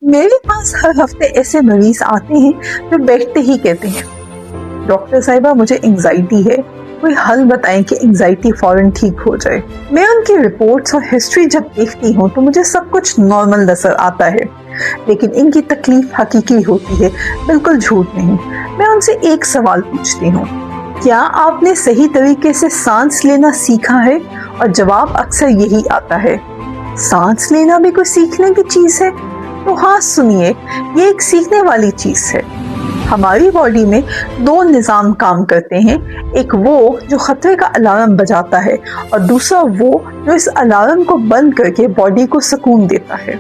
मेरे पास हर हफ्ते ऐसे मरीज आते हैं जो बैठते ही कहते हैं, डॉक्टर साहिबा मुझे एंजाइटी है, कोई हल बताएं कि एंजाइटी फौरन ठीक हो जाए। मैं उनकी रिपोर्ट्स और हिस्ट्री जब देखती हूँ तो मुझे सब कुछ नॉर्मल नजर आता है, लेकिन इनकी तकलीफ हकीकी होती है, बिल्कुल झूठ नहीं। मैं उनसे एक सवाल पूछती हूँ, क्या आपने सही तरीके से सांस लेना सीखा है? और जवाब अक्सर यही आता है, सांस लेना भी कोई सीखने की चीज है? तो हाँ सुनिए, ये एक सीखने वाली चीज है। हमारी बॉडी में दो निजाम काम करते हैं, एक वो जो खतरे का अलार्म बजाता है और दूसरा वो जो इस अलार्म को बंद करके बॉडी को सुकून देता है।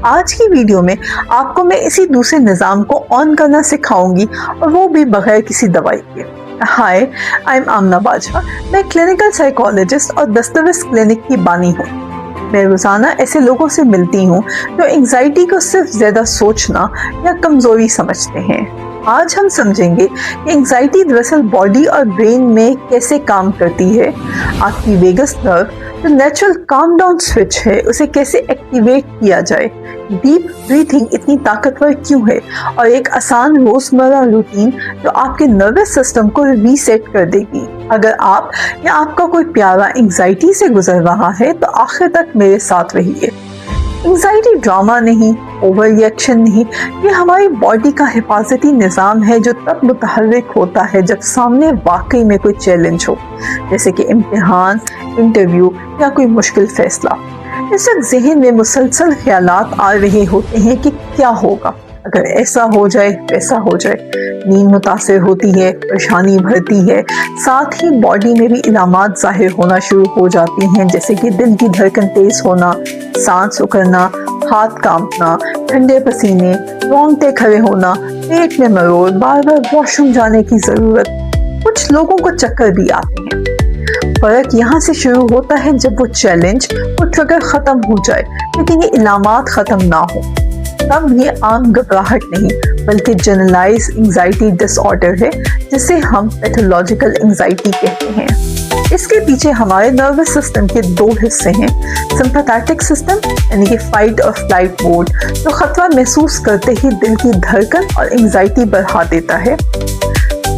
आज की वीडियो में आपको मैं इसी दूसरे निजाम को ऑन करना सिखाऊंगी, और वो भी बगैर किसी दवाई के। हाय, आई एम आमना बाजवा। मैं क्लिनिकल साइकोलॉजिस्ट और दस्तरस क्लिनिक की बानी हूँ। मैं रोजाना ऐसे लोगों से मिलती हूँ जो एंजाइटी को सिर्फ ज्यादा सोचना या कमजोरी समझते हैं। आज हम समझेंगे कि एंजाइटी दरअसल बॉडी और ब्रेन में कैसे काम करती है, आपकी वेगस नर्व जो नेचुरल काम डाउन स्विच है उसे कैसे एक्टिवेट किया जाए, डीप ब्रीथिंग इतनी ताकतवर क्यों है, और एक आसान रोजमर्रा रूटीन जो आपके नर्वस सिस्टम को रीसेट कर देगी। अगर आप या आपका कोई प्यारा एंजाइटी से गुजर रहा है तो आखिर तक मेरे साथ रहिए। एंजाइटी ड्रामा नहीं, ओवर रिएक्शन नहीं, ये हमारी बॉडी का हिफाजती निज़ाम है जो तब मुतहर्रिक होता है जब सामने वाकई में कोई चैलेंज हो, जैसे कि इम्तिहान, इंटरव्यू या कोई मुश्किल फैसला। इस वक्त जहन में मुसलसल ख्यालात आ रहे होते हैं कि क्या होगा अगर ऐसा हो जाए, वैसा हो जाए। नींद मुतासिर होती है, परेशानी बढ़ती है, साथ ही बॉडी में भी इलामात जाहिर होना शुरू हो जाती हैं, जैसे कि दिल की धड़कन तेज होना, सांस उखड़ना, हाथ कांपना, ठंडे पसीने, रोंगटे खड़े होना, पेट में मरोड़, बार बार वॉशरूम जाने की जरूरत। कुछ लोगों को चक्कर भी आते हैं। फर्क यहाँ से शुरू होता है जब वो चैलेंज, वो ट्रिगर खत्म हो जाए, लेकिन ये इलामात खत्म ना हो। तब ये आम घबराहट नहीं बल्कि जनरलाइज एंजाइटी डिसऑर्डर है, जिसे हम पैथोलॉजिकल एंजाइटी कहते हैं। इसके पीछे हमारे नर्वस सिस्टम के दो हिस्से हैं, सिंपैथेटिक सिस्टम यानी कि फाइट और फ्लाइट मोड जो खतरा महसूस करते ही दिल की धड़कन और एंजाइटी बढ़ा देता है,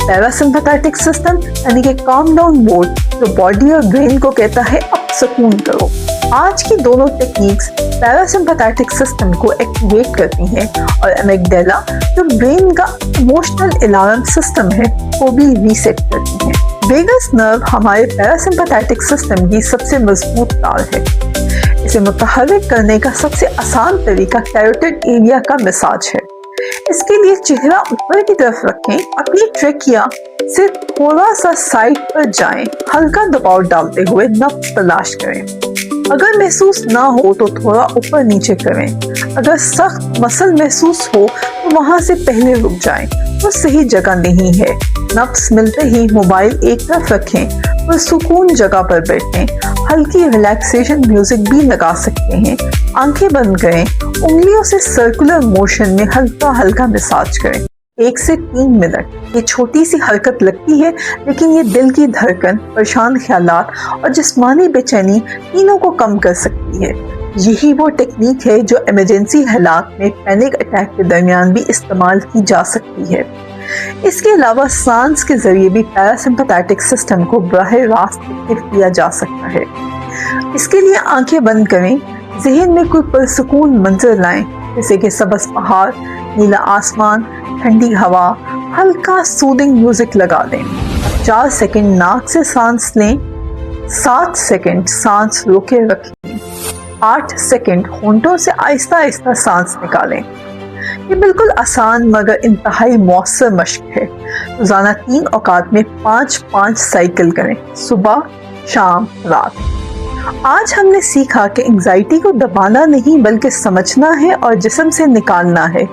पैरासिम्पैथेटिक सिस्टम यानी कि काम डाउन मोड जो बॉडी और ब्रेन को कहता है अब सुकून करो। आज की दोनों टेक्निक्स पैरासिम्पैथेटिक सिस्टम को एक्टिवेट करती हैं और एमिगडाला जो ब्रेन का इमोशनल अलार्म सिस्टम है को भी रीसेट करती हैं। वेगस नर्व हमारे पैरासिम्पैथेटिक सिस्टम की सबसे मजबूत तार है। इसे मुतहर्रिक करने का सबसे आसान तरीका कैरोटिड एरिया का मसाज है। इसके लिए चेहरा ऊपर की तरफ रखें, अपनी ट्रेकिया से थोड़ा सा साइड पर जाएं, हल्का दबाव डालते हुए नब्ज तलाश करें। अगर महसूस ना हो तो थोड़ा ऊपर नीचे करें। अगर सख्त मसल महसूस हो तो वहां से पहले रुक जाएं, वो सही जगह नहीं है। नब्ज मिलते ही मोबाइल एक तरफ रखें और सुकून जगह पर बैठें। हल्की रिलैक्सेशन म्यूजिक भी लगा सकते हैं। आंखें बंद करें, उंगलियों से सर्कुलर मोशन में हल्का हल्का मसाज करें 1 से 3 मिनट। ये छोटी सी हरकत लगती है, लेकिन ये दिल की धड़कन, परेशान ख्यालात और जिस्मानी बेचैनी तीनों को कम कर सकती है। यही वो टेक्निक है जो इमरजेंसी हालात में पैनिक अटैक के दरमियान भी इस्तेमाल की जा सकती है। इसके अलावा सांस के जरिए भी पैरासिम्पैथेटिक सिस्टम को बराह रास्त एक्टिव किया जा सकता है। इसके लिए आंखें बंद करें, जहन में कोई पुरसुकून मंजर लाएं, जैसे कि सबज पहाड़, नीला आसमान, ठंडी हवा, हल्का सूदिंग म्यूजिक लगा दें। 4 सेकंड नाक से सांस लें, 7 सेकंड सांस रोके रखें, 8 सेकंड होंठों से आहिस्ता आहिस्ता सांस निकालें। ये बिल्कुल आसान मगर इंतहाई मौसर मश्क है। रोजाना 3 औकात में 5-5 साइकिल करें, सुबह, शाम, रात। आज हमने सीखा कि एंजाइटी को दबाना नहीं बल्कि समझना है और जिस्म से निकालना है।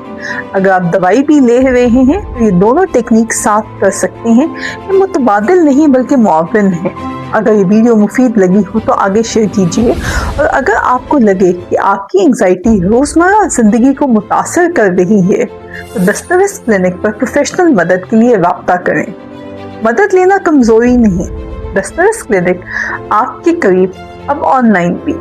अगर आप दवाई भी ले रहे हैं तो ये दोनों टेक्निक साथ कर सकते हैं। ये मुतबादिल नहीं बल्कि मुआविन है। अगर ये वीडियो मुफीद लगी हो तो आगे शेयर कीजिए, और अगर आपको लगे कि आपकी एंजाइटी रोजमर्रा जिंदगी को मुतासर कर रही है तो दस्तरस क्लिनिक पर प्रोफेशनल मदद के लिए राब्ता करें। मदद लेना कमजोरी नहीं, दस्तरस क्लिनिक आपके करीब अब ऑनलाइन भी।